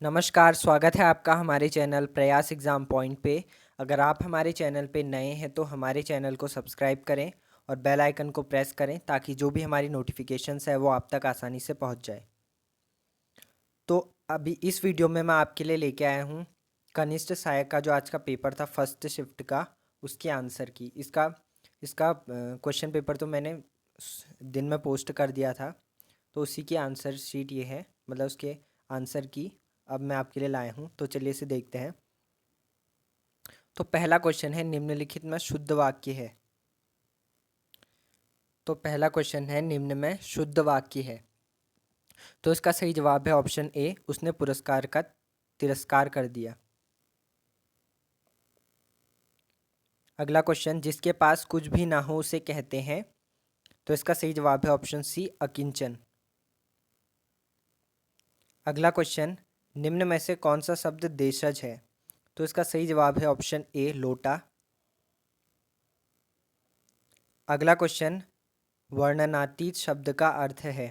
नमस्कार, स्वागत है आपका हमारे चैनल प्रयास एग्ज़ाम पॉइंट पे। अगर आप हमारे चैनल पे नए हैं तो हमारे चैनल को सब्सक्राइब करें और बेल आइकन को प्रेस करें ताकि जो भी हमारी नोटिफिकेशंस है वो आप तक आसानी से पहुंच जाए। तो अभी इस वीडियो में मैं आपके लिए लेके आया हूँ कनिष्ठ सहायक का जो आज का पेपर था फर्स्ट शिफ्ट का, उसके आंसर की। इसका इसका क्वेश्चन पेपर तो मैंने दिन में पोस्ट कर दिया था, तो उसी की आंसर शीट ये है, मतलब उसके आंसर की अब मैं आपके लिए लाया हूँ। तो चलिए इसे देखते हैं। तो पहला क्वेश्चन है निम्नलिखित में शुद्ध वाक्य है। तो पहला क्वेश्चन है निम्न में शुद्ध वाक्य है। तो इसका सही जवाब है ऑप्शन ए, उसने पुरस्कार का तिरस्कार कर दिया। अगला क्वेश्चन, जिसके पास कुछ भी ना हो उसे कहते हैं। तो इसका सही जवाब है ऑप्शन सी, अकिंचन। अगला क्वेश्चन, निम्न में से कौन सा शब्द देशज है। तो इसका सही जवाब है ऑप्शन ए, लोटा। अगला क्वेश्चन, वर्णनातीत शब्द का अर्थ है।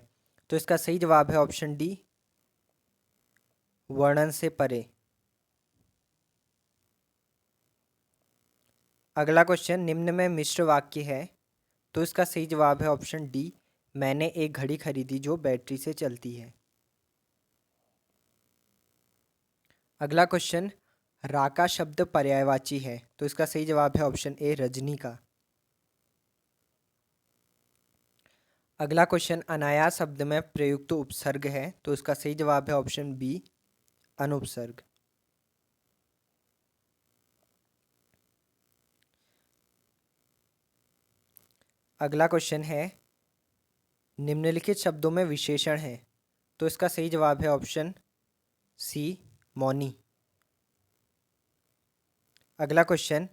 तो इसका सही जवाब है ऑप्शन डी, वर्णन से परे। अगला क्वेश्चन, निम्न में मिश्र वाक्य है। तो इसका सही जवाब है ऑप्शन डी, मैंने एक घड़ी खरीदी जो बैटरी से चलती है। अगला क्वेश्चन, राका शब्द पर्यायवाची है। तो इसका सही जवाब है ऑप्शन ए, रजनी का। अगला क्वेश्चन, अनायास शब्द में प्रयुक्त उपसर्ग है। तो इसका सही जवाब है ऑप्शन बी, अनुपसर्ग। अगला क्वेश्चन है निम्नलिखित शब्दों में विशेषण है। तो इसका सही जवाब है ऑप्शन सी, मौनी। अगला क्वेश्चन,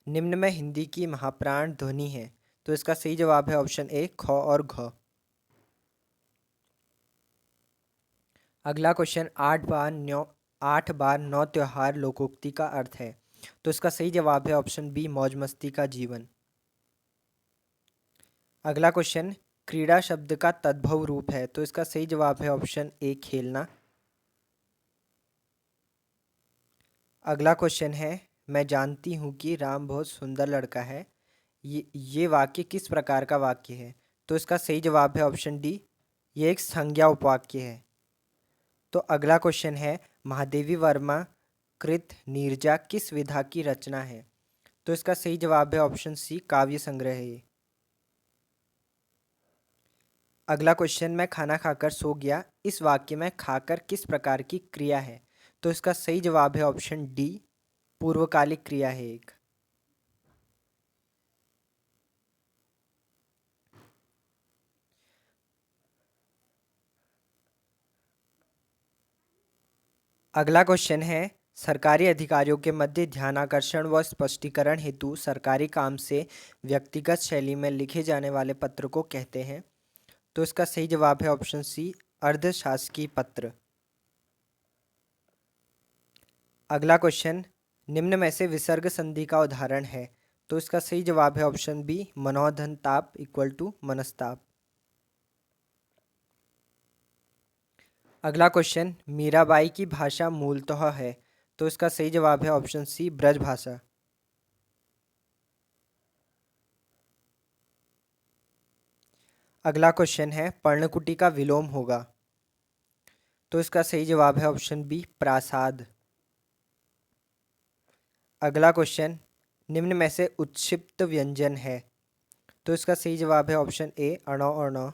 निम्न में हिंदी की महाप्राण ध्वनि है। तो इसका सही जवाब है ऑप्शन ए, ख और घ। अगला क्वेश्चन, 8 बार 9 त्योहार लोकोक्ति का अर्थ है। तो इसका सही जवाब है ऑप्शन बी, मौज मस्ती का जीवन। अगला क्वेश्चन, क्रीड़ा शब्द का तद्भव रूप है। तो इसका सही जवाब है ऑप्शन ए, खेलना। अगला क्वेश्चन है, मैं जानती हूँ कि राम बहुत सुंदर लड़का है। ये वाक्य किस प्रकार का वाक्य है। तो इसका सही जवाब है ऑप्शन डी, ये एक संज्ञा उपवाक्य है। तो अगला क्वेश्चन है, महादेवी वर्मा कृत नीरजा किस विधा की रचना है। तो इसका सही जवाब है ऑप्शन सी, काव्य संग्रह है ये। अगला क्वेश्चन, मैं खाना खाकर सो गया, इस वाक्य में खाकर किस प्रकार की क्रिया है। तो इसका सही जवाब है ऑप्शन डी, पूर्वकालिक क्रिया है एक। अगला क्वेश्चन है, सरकारी अधिकारियों के मध्य ध्यानाकर्षण व स्पष्टीकरण हेतु सरकारी काम से व्यक्तिगत शैली में लिखे जाने वाले पत्र को कहते हैं। तो इसका सही जवाब है ऑप्शन सी, अर्धशासकीय पत्र। अगला क्वेश्चन, निम्न में से विसर्ग संधि का उदाहरण है। तो इसका सही जवाब है ऑप्शन बी, मनोधन ताप इक्वल टू मनस्ताप। अगला क्वेश्चन, मीराबाई की भाषा मूलतः है। तो इसका सही जवाब है ऑप्शन सी, ब्रज भाषा। अगला क्वेश्चन है, पर्णकुटी का विलोम होगा। तो इसका सही जवाब है ऑप्शन बी, प्रासाद। अगला क्वेश्चन, निम्न में से उत्क्षिप्त व्यंजन है। तो इसका सही जवाब है ऑप्शन ए, अण और ण।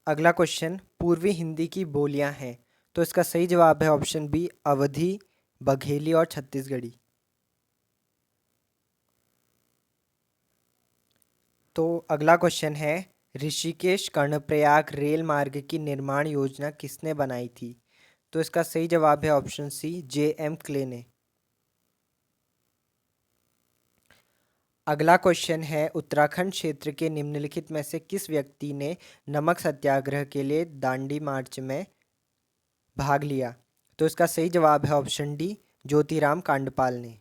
अगला क्वेश्चन, पूर्वी हिंदी की बोलियां हैं। तो इसका सही जवाब है ऑप्शन बी, अवधी, बघेली और छत्तीसगढ़ी। तो अगला क्वेश्चन है, ऋषिकेश कर्णप्रयाग रेल मार्ग की निर्माण योजना किसने बनाई थी। तो इसका सही जवाब है ऑप्शन सी, जे.एम. क्ले ने। अगला क्वेश्चन है, उत्तराखंड क्षेत्र के निम्नलिखित में से किस व्यक्ति ने नमक सत्याग्रह के लिए दांडी मार्च में भाग लिया। तो इसका सही जवाब है ऑप्शन डी, ज्योतिराम कांडपाल ने।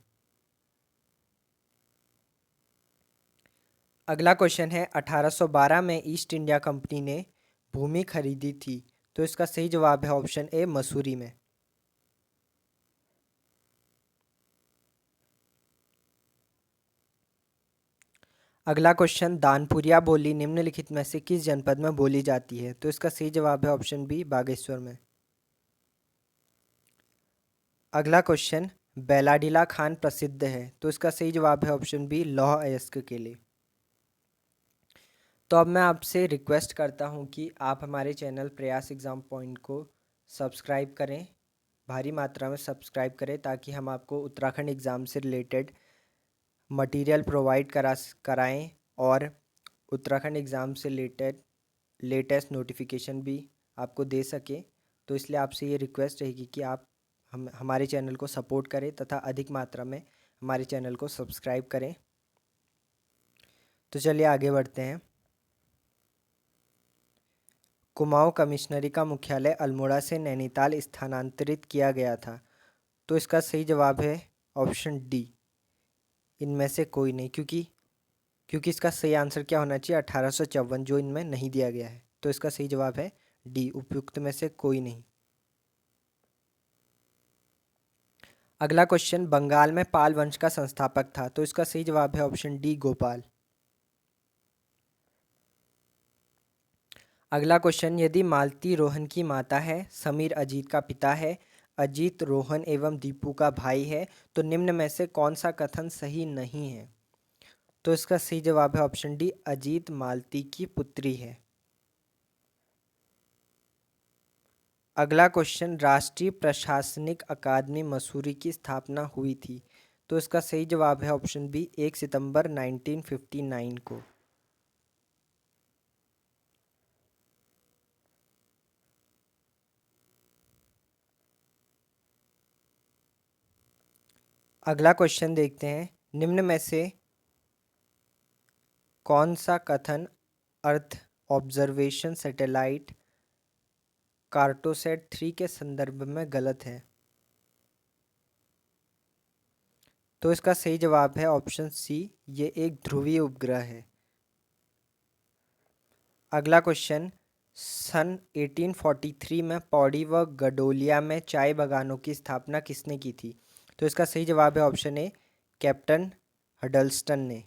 अगला क्वेश्चन है, 1812 में ईस्ट इंडिया कंपनी ने भूमि खरीदी थी। तो इसका सही जवाब है ऑप्शन ए मसूरी में। अगला क्वेश्चन, दानपुरिया बोली निम्नलिखित में से किस जनपद में बोली जाती है? तो इसका सही जवाब है ऑप्शन बी बागेश्वर में। अगला क्वेश्चन, बैलाडीला खान प्रसिद्ध है? तो इसका सही जवाब है ऑप्शन बी लौह अयस्क के लिए। तो अब मैं आपसे रिक्वेस्ट करता हूं कि आप हमारे चैनल प्रयास एग्ज़ाम पॉइंट को सब्सक्राइब करें, भारी मात्रा में सब्सक्राइब करें, ताकि हम आपको उत्तराखंड एग्ज़ाम से रिलेटेड मटेरियल प्रोवाइड कराएं और उत्तराखंड एग्ज़ाम से रिलेटेड लेटेस्ट नोटिफिकेशन भी आपको दे सकें। तो इसलिए आपसे ये रिक्वेस्ट रहेगी कि आप हमारे चैनल को सपोर्ट करें तथा अधिक मात्रा में हमारे चैनल को सब्सक्राइब करें। तो चलिए आगे बढ़ते हैं। कुमाऊं कमिश्नरी का मुख्यालय अल्मोड़ा से नैनीताल स्थानांतरित किया गया था? तो इसका सही जवाब है ऑप्शन डी इनमें से कोई नहीं, क्योंकि इसका सही आंसर क्या होना चाहिए 1854, जो इनमें नहीं दिया गया है। तो इसका सही जवाब है डी, उपयुक्त में से कोई नहीं। अगला क्वेश्चन, बंगाल में पाल वंश का संस्थापक था? तो इसका सही जवाब है ऑप्शन डी गोपाल। अगला क्वेश्चन, यदि मालती रोहन की माता है, समीर अजीत का पिता है, अजीत रोहन एवं दीपू का भाई है, तो निम्न में से कौन सा कथन सही नहीं है? तो इसका सही जवाब है ऑप्शन डी अजीत मालती की पुत्री है। अगला क्वेश्चन, राष्ट्रीय प्रशासनिक अकादमी मसूरी की स्थापना हुई थी? तो इसका सही जवाब है ऑप्शन बी 1 सितंबर 1959 को। अगला क्वेश्चन देखते हैं, निम्न में से कौन सा कथन अर्थ ऑब्जर्वेशन सैटेलाइट कार्टोसैट 3 के संदर्भ में गलत है? तो इसका सही जवाब है ऑप्शन सी, ये एक ध्रुवीय उपग्रह है। अगला क्वेश्चन, सन 1843 में पौड़ी व गडोलिया में चाय बागानों की स्थापना किसने की थी? तो इसका सही जवाब है ऑप्शन ए कैप्टन हडल्स्टन ने।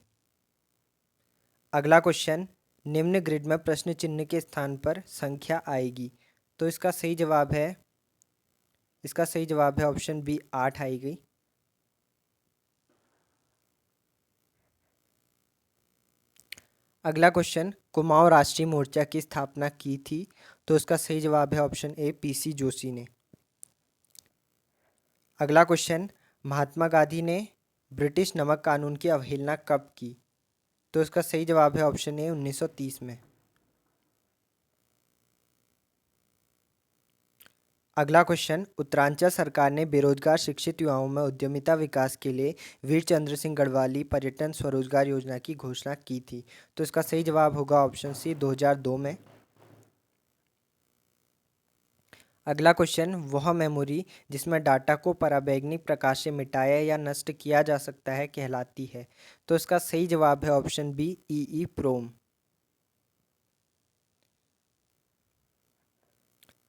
अगला क्वेश्चन, निम्न ग्रिड में प्रश्न चिन्ह के स्थान पर संख्या आएगी? तो इसका सही जवाब है ऑप्शन बी 8 आएगी। अगला क्वेश्चन, कुमाऊं राष्ट्रीय मोर्चा की स्थापना की थी? तो इसका सही जवाब है ऑप्शन ए पीसी जोशी ने। अगला क्वेश्चन, महात्मा गांधी ने ब्रिटिश नमक कानून की अवहेलना कब की? तो इसका सही जवाब है ऑप्शन ए 1930 में। अगला क्वेश्चन, उत्तरांचल सरकार ने बेरोजगार शिक्षित युवाओं में उद्यमिता विकास के लिए वीर चंद्र सिंह गढ़वाली पर्यटन स्वरोजगार योजना की घोषणा की थी? तो इसका सही जवाब होगा ऑप्शन सी 2002 में। अगला क्वेश्चन, वह मेमोरी जिसमें डाटा को पराबैंगनी प्रकाश से मिटाया या नष्ट किया जा सकता है कहलाती है? तो इसका सही जवाब है ऑप्शन बी ई प्रोम।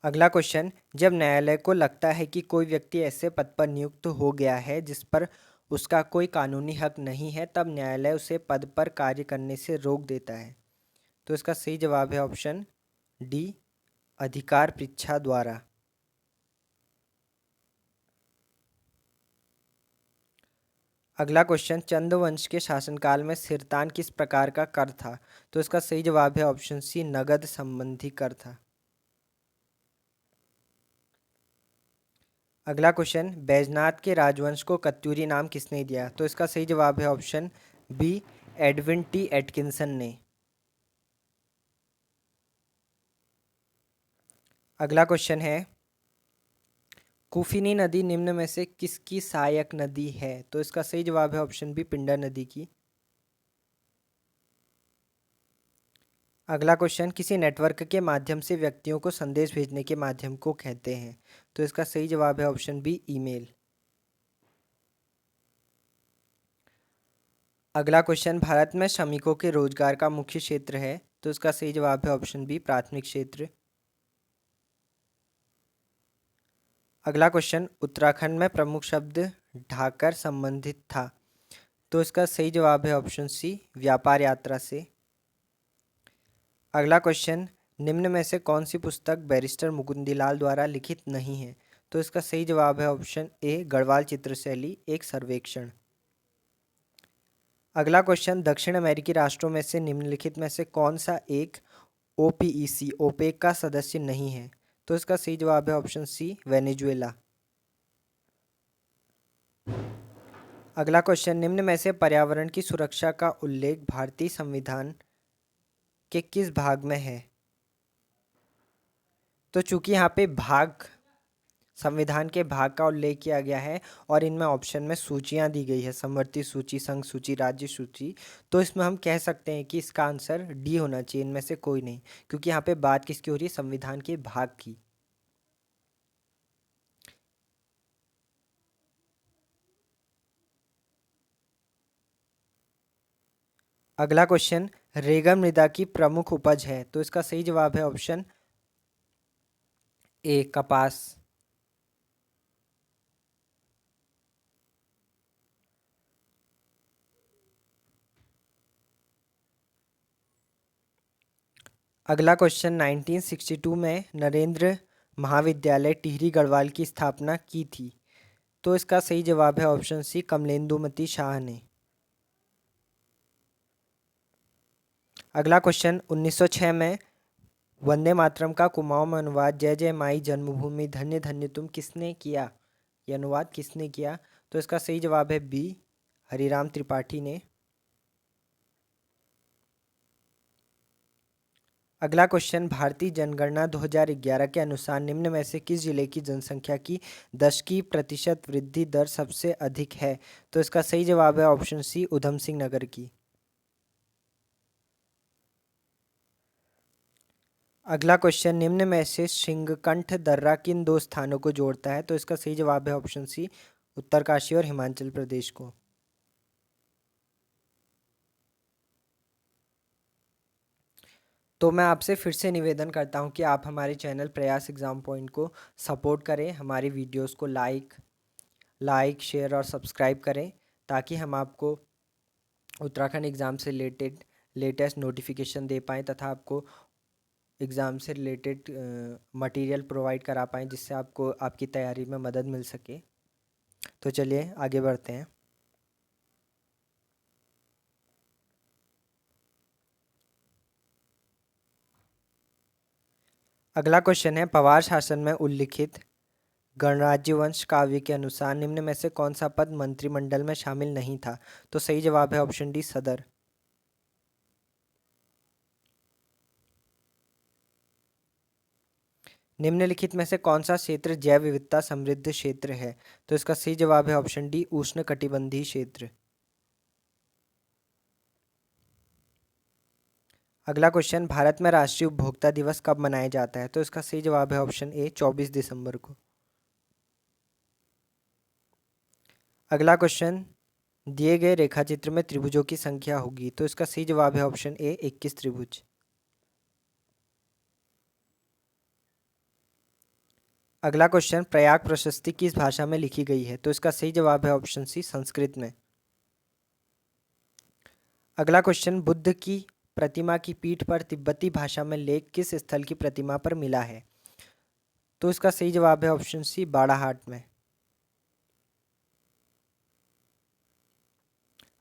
अगला क्वेश्चन, जब न्यायालय को लगता है कि कोई व्यक्ति ऐसे पद पर नियुक्त हो गया है जिस पर उसका कोई कानूनी हक नहीं है, तब न्यायालय उसे पद पर कार्य करने से रोक देता है? तो इसका सही जवाब है ऑप्शन डी अधिकार परीक्षा द्वारा। अगला क्वेश्चन, चंद्रवंश के शासनकाल में सिरतान किस प्रकार का कर था? तो इसका सही जवाब है ऑप्शन सी नगद संबंधी कर था। अगला क्वेश्चन, बैजनाथ के राजवंश को कत्यूरी नाम किसने दिया? तो इसका सही जवाब है option B Edwin T Atkinson ने। अगला क्वेश्चन है, कुफिनी नदी निम्न में से किसकी सहायक नदी है? तो इसका सही जवाब है ऑप्शन बी पिंडर नदी की। अगला क्वेश्चन, किसी नेटवर्क के माध्यम से व्यक्तियों को संदेश भेजने के माध्यम को कहते हैं? तो इसका सही जवाब है ऑप्शन बी ईमेल। अगला क्वेश्चन, भारत में श्रमिकों के रोजगार का मुख्य क्षेत्र है? तो इसका सही जवाब है ऑप्शन बी प्राथमिक क्षेत्र। अगला क्वेश्चन, उत्तराखंड में प्रमुख शब्द ढाकर संबंधित था, तो इसका सही जवाब है ऑप्शन सी, व्यापार यात्रा से। अगला क्वेश्चन, निम्न में से कौन सी पुस्तक बैरिस्टर मुकुंदीलाल द्वारा लिखित नहीं है, तो इसका सही जवाब है ऑप्शन ए, गढ़वाल चित्रशैली एक सर्वेक्षण। अगला क्वेश्चन, दक्षिण अमेरिकी राष्ट्रों में से निम्नलिखित में से कौन सा एक ओपीईसी ओपेक का सदस्य नहीं है, तो इसका सही जवाब है ऑप्शन सी, वेनेजुएला। अगला क्वेश्चन, निम्न में से पर्यावरण की सुरक्षा का उल्लेख भारतीय संविधान के किस भाग में है, तो चूंकि यहाँ पे भाग, संविधान के भाग का उल्लेख किया गया है और इनमें ऑप्शन में सूचियां दी गई है, समवर्ती सूची, संघ सूची, राज्य सूची, तो इसमें हम कह सकते हैं कि इसका आंसर डी होना चाहिए, इनमें से कोई नहीं, क्योंकि यहाँ पे बात किसकी हो रही है, संविधान के भाग की। अगला क्वेश्चन, रेगन मृदा की प्रमुख उपज है, तो इसका सही जवाब है ऑप्शन ए, कपास। अगला क्वेश्चन, 1962 में नरेंद्र महाविद्यालय टिहरी गढ़वाल की स्थापना की थी, तो इसका सही जवाब है ऑप्शन सी, कमलेंदुमती शाह ने। अगला क्वेश्चन, 1906 में वंदे मातरम का कुमाऊं में अनुवाद जय जय माई जन्मभूमि धन्य धन्य तुम किसने किया, यह अनुवाद किसने किया, तो इसका सही जवाब है बी, हरिराम त्रिपाठी ने। अगला क्वेश्चन, भारतीय जनगणना 2011 के अनुसार निम्न में से किस जिले की जनसंख्या की 10% वृद्धि दर सबसे अधिक है, तो इसका सही जवाब है ऑप्शन सी, उधम सिंह नगर की। अगला क्वेश्चन, निम्न में से सिंगकंठ दर्रा किन दो स्थानों को जोड़ता है, तो इसका सही जवाब है ऑप्शन सी, उत्तरकाशी और हिमाचल प्रदेश को। तो मैं आपसे फिर से निवेदन करता हूं कि आप हमारे चैनल प्रयास एग्ज़ाम पॉइंट को सपोर्ट करें, हमारी वीडियोस को लाइक शेयर और सब्सक्राइब करें, ताकि हम आपको उत्तराखंड एग्ज़ाम से रिलेटेड लेटेस्ट नोटिफिकेशन दे पाएँ तथा आपको एग्ज़ाम से रिलेटेड मटेरियल प्रोवाइड करा पाएँ, जिससे आपको आपकी तैयारी में मदद मिल सके। तो चलिए आगे बढ़ते हैं। अगला क्वेश्चन है, पवार शासन में उल्लिखित गणराज्यवंश काव्य के अनुसार निम्न में से कौन सा पद मंत्रिमंडल में शामिल नहीं था, तो सही जवाब है ऑप्शन डी, सदर। निम्नलिखित में से कौन सा क्षेत्र जैव विविधता समृद्ध क्षेत्र है, तो इसका सही जवाब है ऑप्शन डी, उष्णकटिबंधीय क्षेत्र। अगला क्वेश्चन, भारत में राष्ट्रीय उपभोक्ता दिवस कब मनाया जाता है, तो इसका सही जवाब है ऑप्शन ए, 24 दिसंबर को। अगला क्वेश्चन, दिए गए रेखाचित्र में त्रिभुजों की संख्या होगी, तो इसका सही जवाब है ऑप्शन ए, 21 त्रिभुज। अगला क्वेश्चन, प्रयाग प्रशस्ति किस भाषा में लिखी गई है, तो इसका सही जवाब है ऑप्शन सी, संस्कृत में। अगला क्वेश्चन, बुद्ध की प्रतिमा की पीठ पर तिब्बती भाषा में लेख किस स्थल की प्रतिमा पर मिला है, तो इसका सही जवाब है ऑप्शन सी, बाड़ाहाट में।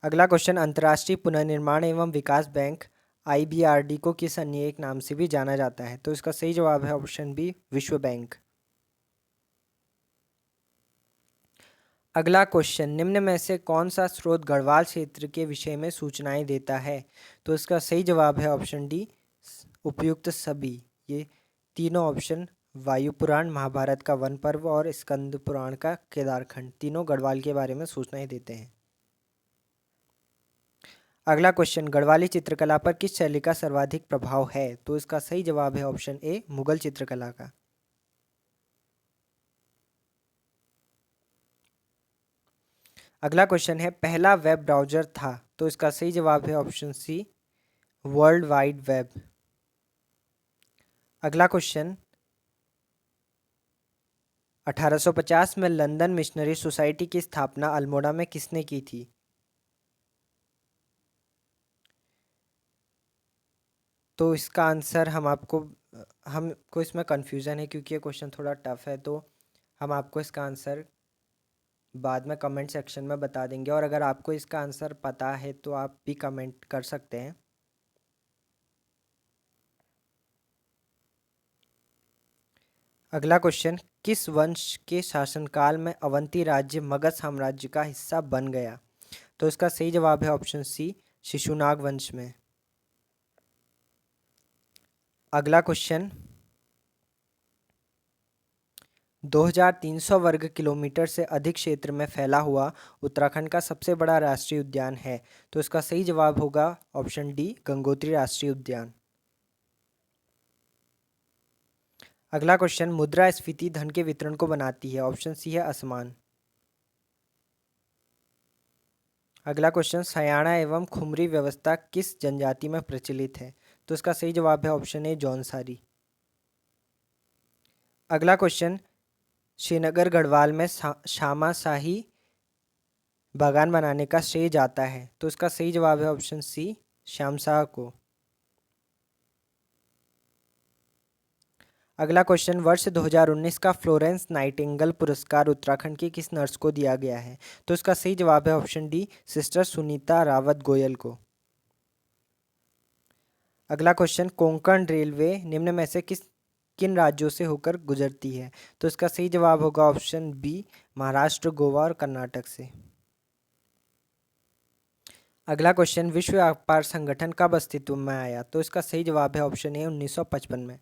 अगला क्वेश्चन, अंतर्राष्ट्रीय पुनर्निर्माण एवं विकास बैंक IBRD को किस अन्य एक नाम से भी जाना जाता है, तो इसका सही जवाब है ऑप्शन बी, विश्व बैंक। अगला क्वेश्चन, निम्न में से कौन सा स्रोत गढ़वाल क्षेत्र के विषय में सूचनाएं देता है, तो इसका सही जवाब है ऑप्शन डी, उपयुक्त सभी। ये तीनों ऑप्शन, वायु पुराण, महाभारत का वन पर्व और स्कंद पुराण का केदारखंड, तीनों गढ़वाल के बारे में सूचनाएं देते हैं। अगला क्वेश्चन, गढ़वाली चित्रकला पर किस शैली का सर्वाधिक प्रभाव है, तो इसका सही जवाब है ऑप्शन ए, मुगल चित्रकला का। अगला क्वेश्चन है, पहला वेब ब्राउज़र था, तो इसका सही जवाब है option C, world wide web. अगला क्वेश्चन, 1850 में लंदन मिशनरी सोसाइटी की स्थापना अल्मोड़ा में किसने की थी? तो इसका आंसर हमको इसमें कंफ्यूजन है क्योंकि ये क्वेश्चन थोड़ा टफ है, तो हम आपको इसका आंसर बाद में कमेंट सेक्शन में बता देंगे, और अगर आपको इसका आंसर पता है तो आप भी कमेंट कर सकते हैं। अगला क्वेश्चन, किस वंश के शासनकाल में अवंती राज्य मगध साम्राज्य का हिस्सा बन गया? तो इसका सही जवाब है ऑप्शन सी, शिशुनाग वंश में। अगला क्वेश्चन, 2300 वर्ग किलोमीटर से अधिक क्षेत्र में फैला हुआ उत्तराखंड का सबसे बड़ा राष्ट्रीय उद्यान है? तो इसका सही जवाब होगा ऑप्शन डी, गंगोत्री राष्ट्रीय उद्यान। अगला क्वेश्चन, मुद्रास्फीति धन के वितरण को बनाती है? ऑप्शन सी है असमान। अगला क्वेश्चन, सयाना एवं खुमरी व्यवस्था किस जनजाति में प्रचलित है? तो इसका सही जवाब है ऑप्शन ए, जौनसारी। अगला क्वेश्चन, श्रीनगर गढ़वाल में शामा शाही बागान बनाने का श्रेय जाता है? तो इसका सही जवाब है ऑप्शन सी, श्यामशाह को। अगला क्वेश्चन, वर्ष 2019 का फ्लोरेंस नाइटिंगेल पुरस्कार उत्तराखंड की किस नर्स को दिया गया है? तो इसका सही जवाब है option D, sister Sunita Rawat Goyal को। अगला क्वेश्चन, कोंकण रेलवे निम्न में से किन राज्यों से होकर गुजरती है? तो इसका सही जवाब होगा ऑप्शन बी, महाराष्ट्र, गोवा और कर्नाटक से। अगला क्वेश्चन, विश्व व्यापार संगठन कब अस्तित्व में आया? तो इसका सही जवाब है ऑप्शन ए, 1955 में।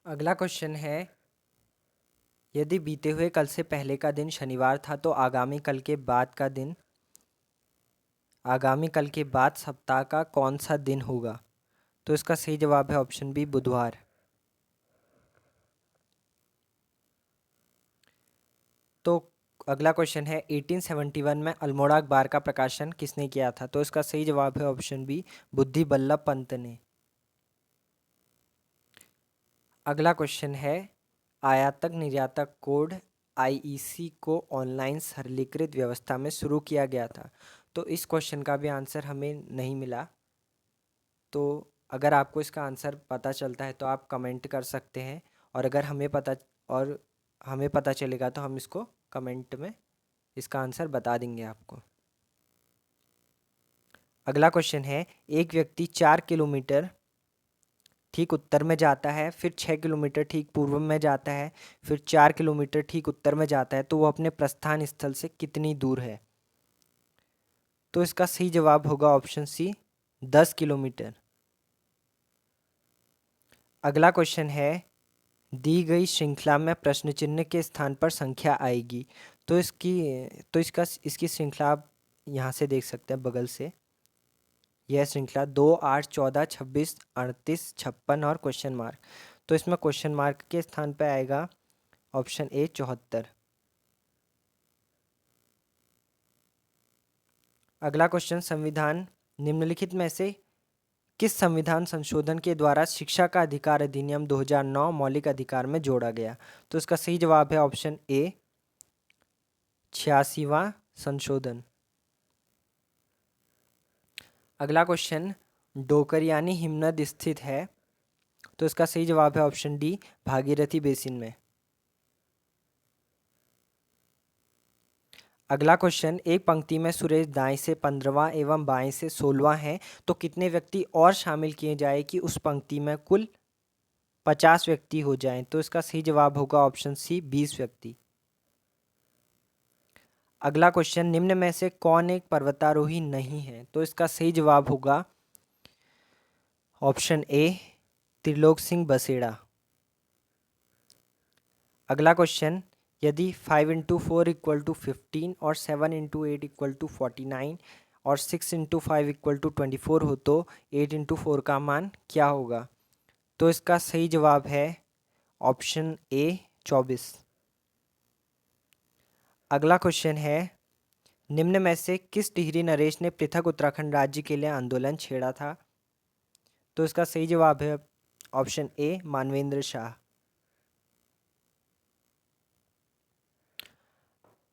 अगला क्वेश्चन है, यदि बीते हुए कल से पहले का दिन शनिवार था तो आगामी कल के बाद सप्ताह का कौन सा दिन होगा? तो इसका सही जवाब है ऑप्शन बी, बुधवार। तो अगला क्वेश्चन है, 1871 में अल्मोड़ा अखबार का प्रकाशन किसने किया था? तो इसका सही जवाब है ऑप्शन बी, बुद्धि बल्लभ पंत ने। अगला क्वेश्चन है, आयातक निर्यातक कोड आईईसी को ऑनलाइन सरलीकृत व्यवस्था में शुरू किया गया था। तो इस क्वेश्चन का भी आंसर हमें नहीं मिला, तो अगर आपको इसका आंसर पता चलता है तो आप कमेंट कर सकते हैं, और अगर हमें पता चलेगा तो हम इसको कमेंट में इसका आंसर बता देंगे आपको। अगला क्वेश्चन है, एक व्यक्ति 4 किलोमीटर ठीक उत्तर में जाता है, फिर 6 किलोमीटर ठीक पूर्व में जाता है, फिर 4 किलोमीटर ठीक उत्तर में जाता है, तो वो अपने प्रस्थान स्थल से कितनी दूर है? तो इसका सही जवाब होगा ऑप्शन सी, 10 किलोमीटर। अगला क्वेश्चन है, दी गई श्रृंखला में प्रश्न चिन्ह के स्थान पर संख्या आएगी। तो इसकी श्रृंखला आप यहाँ से देख सकते हैं बगल से। यह श्रृंखला 2, 8, 14, 26, 38, 56 और क्वेश्चन मार्क। तो इसमें क्वेश्चन मार्क के स्थान पर आएगा ऑप्शन ए, 74। अगला क्वेश्चन, संविधान निम्नलिखित में से किस संविधान संशोधन के द्वारा शिक्षा का अधिकार अधिनियम 2009 मौलिक अधिकार में जोड़ा गया? तो इसका सही जवाब है ऑप्शन ए, 86वां संशोधन। अगला क्वेश्चन, डोकरियानी हिमनद स्थित है? तो इसका सही जवाब है ऑप्शन डी, भागीरथी बेसिन में। अगला क्वेश्चन, एक पंक्ति में सुरेश दाएं से 15वां एवं बाएं से 16वां है, तो कितने व्यक्ति और शामिल किए जाए कि उस पंक्ति में कुल 50 व्यक्ति हो जाएं? तो इसका सही जवाब होगा ऑप्शन सी, 20 व्यक्ति। अगला क्वेश्चन, निम्न में से कौन एक पर्वतारोही नहीं है? तो इसका सही जवाब होगा ऑप्शन ए, त्रिलोक सिंह बसेड़ा। अगला क्वेश्चन, यदि 5 इंटू 4 इक्वल टू 15 और 7 इंटू 8 इक्वल टू 49 और 6 इंटू 5 इक्वल टू 24 हो तो 8 इंटू 4 का मान क्या होगा? तो इसका सही जवाब है ऑप्शन ए, 24। अगला क्वेश्चन है, निम्न में से किस टिहरी नरेश ने पृथक उत्तराखंड राज्य के लिए आंदोलन छेड़ा था? तो इसका सही जवाब है ऑप्शन ए मानवेंद्र शाह।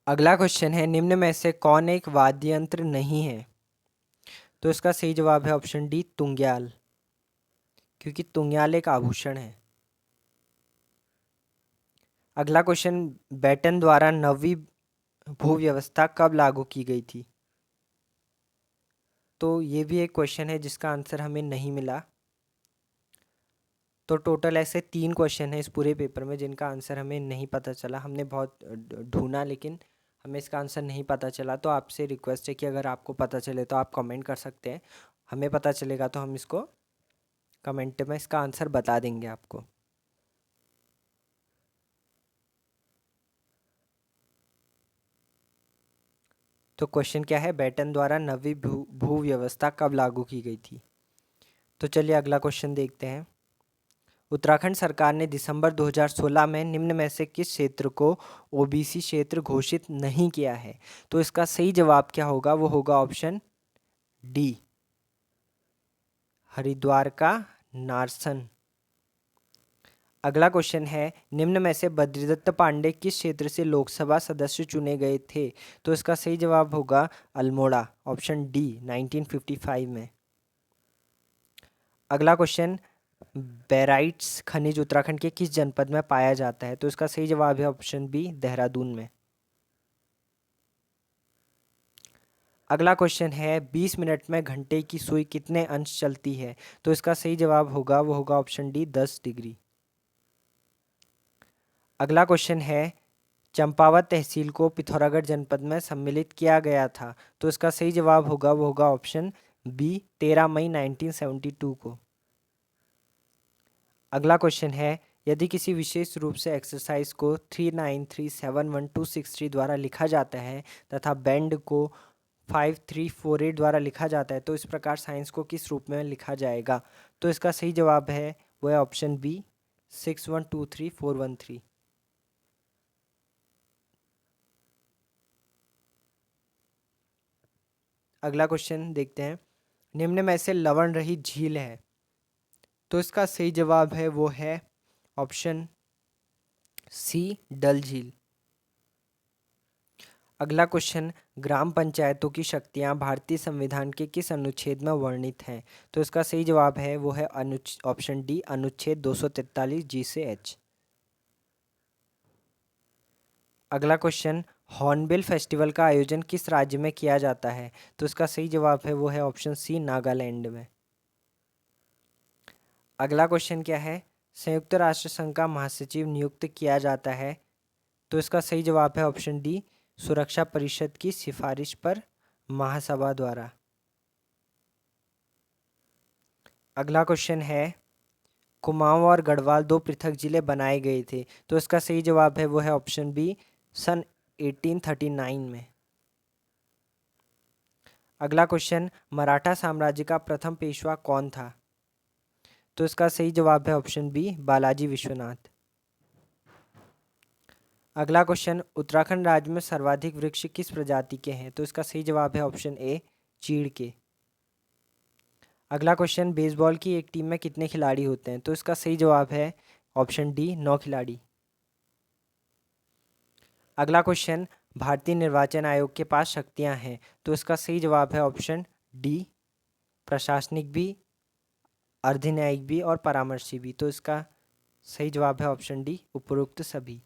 अगला क्वेश्चन है, निम्न में से कौन एक वाद्य यंत्र नहीं है? तो इसका सही जवाब है ऑप्शन डी तुंग्याल, क्योंकि तुंग्याल एक आभूषण है। अगला क्वेश्चन, बेटन द्वारा नवीं भू व्यवस्था कब लागू की गई थी? तो ये भी एक क्वेश्चन है जिसका आंसर हमें नहीं मिला। तो टोटल ऐसे 3 क्वेश्चन हैं इस पूरे पेपर में जिनका आंसर हमें नहीं पता चला। हमने बहुत ढूंढा लेकिन हमें इसका आंसर नहीं पता चला। तो आपसे रिक्वेस्ट है कि अगर आपको पता चले तो आप कमेंट कर सकते हैं। हमें पता चलेगा तो हम इसको कमेंट में इसका आंसर बता देंगे आपको। तो क्वेश्चन क्या है, बेटन द्वारा नवीं भू व्यवस्था कब लागू की गई थी? तो चलिए अगला क्वेश्चन देखते हैं। उत्तराखंड सरकार ने दिसंबर 2016 में निम्न में से किस क्षेत्र को ओबीसी क्षेत्र घोषित नहीं किया है? तो इसका सही जवाब क्या होगा? वो होगा ऑप्शन डी हरिद्वार का नारसन। अगला क्वेश्चन है, निम्न में से बद्रीदत्त पांडे किस क्षेत्र से लोकसभा सदस्य चुने गए थे? तो इसका सही जवाब होगा अल्मोड़ा, ऑप्शन डी 1955 में। अगला क्वेश्चन, बेराइट्स खनिज उत्तराखंड के किस जनपद में पाया जाता है? तो इसका सही जवाब है ऑप्शन बी देहरादून में। अगला क्वेश्चन है, 20 मिनट में घंटे की सुई कितने अंश चलती है? तो इसका सही जवाब होगा वो होगा ऑप्शन डी 10 डिग्री। अगला क्वेश्चन है, चंपावत तहसील को पिथौरागढ़ जनपद में सम्मिलित किया गया था। तो इसका सही जवाब होगा वो होगा ऑप्शन बी 13 मई 1972 को। अगला क्वेश्चन है, यदि किसी विशेष रूप से एक्सरसाइज को 39371263 द्वारा लिखा जाता है तथा बैंड को 5348 द्वारा लिखा जाता है तो इस प्रकार साइंस को किस रूप में लिखा जाएगा? तो इसका सही जवाब है वो है ऑप्शन बी 6123413। अगला क्वेश्चन देखते हैं, निम्न में से लवण रहित झील है? तो इसका सही जवाब है वो है ऑप्शन सी डल झील। अगला क्वेश्चन, ग्राम पंचायतों की शक्तियां भारतीय संविधान के किस अनुच्छेद में वर्णित हैं? तो इसका सही जवाब है वो है ऑप्शन डी अनुच्छेद 243 जी से एच। अगला क्वेश्चन, हॉर्नबिल फेस्टिवल का आयोजन किस राज्य में किया जाता है? तो इसका सही जवाब है वो है ऑप्शन सी नागालैंड में। अगला क्वेश्चन क्या है, संयुक्त राष्ट्र संघ का महासचिव नियुक्त किया जाता है? तो इसका सही जवाब है ऑप्शन डी सुरक्षा परिषद की सिफारिश पर महासभा द्वारा। अगला क्वेश्चन है, कुमाऊं और गढ़वाल 2 पृथक जिले बनाए गए थे। तो इसका सही जवाब है वो है ऑप्शन बी सन 1839 में। अगला क्वेश्चन, मराठा साम्राज्य का प्रथम पेशवा कौन था? तो इसका सही जवाब है ऑप्शन बी बालाजी विश्वनाथ। अगला क्वेश्चन, उत्तराखंड राज्य में सर्वाधिक वृक्ष किस प्रजाति के हैं? तो इसका सही जवाब है ऑप्शन ए चीड़ के। अगला क्वेश्चन, बेसबॉल की एक टीम में कितने खिलाड़ी होते हैं? तो इसका सही जवाब है ऑप्शन डी 9 खिलाड़ी। अगला क्वेश्चन, भारतीय निर्वाचन आयोग के पास शक्तियां हैं? तो इसका सही जवाब है ऑप्शन डी प्रशासनिक भी, अर्धन्यायिक भी और परामर्शी भी। तो इसका सही जवाब है ऑप्शन डी उपरोक्त सभी।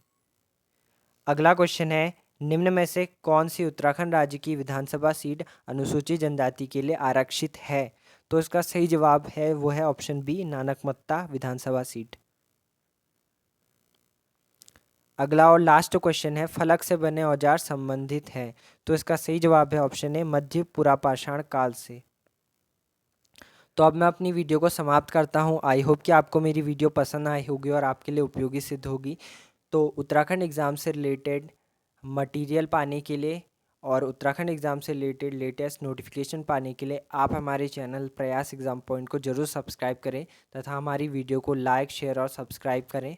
अगला क्वेश्चन है, निम्न में से कौन सी उत्तराखंड राज्य की विधानसभा सीट अनुसूचित जनजाति के लिए आरक्षित है? तो इसका सही जवाब है वो है ऑप्शन बी नानकमत्ता विधानसभा सीट। अगला और लास्ट क्वेश्चन है, फलक से बने औजार संबंधित हैं? तो इसका सही जवाब है ऑप्शन ए मध्य पुरापाषाण काल से। तो अब मैं अपनी वीडियो को समाप्त करता हूं। आई होप कि आपको मेरी वीडियो पसंद आई होगी और आपके लिए उपयोगी सिद्ध होगी। तो उत्तराखंड एग्ज़ाम से रिलेटेड मटेरियल पाने के लिए और उत्तराखंड एग्ज़ाम से रिलेटेड लेटेस्ट नोटिफिकेशन पाने के लिए आप हमारे चैनल प्रयास एग्ज़ाम पॉइंट को ज़रूर सब्सक्राइब करें तथा हमारी वीडियो को लाइक शेयर और सब्सक्राइब करें।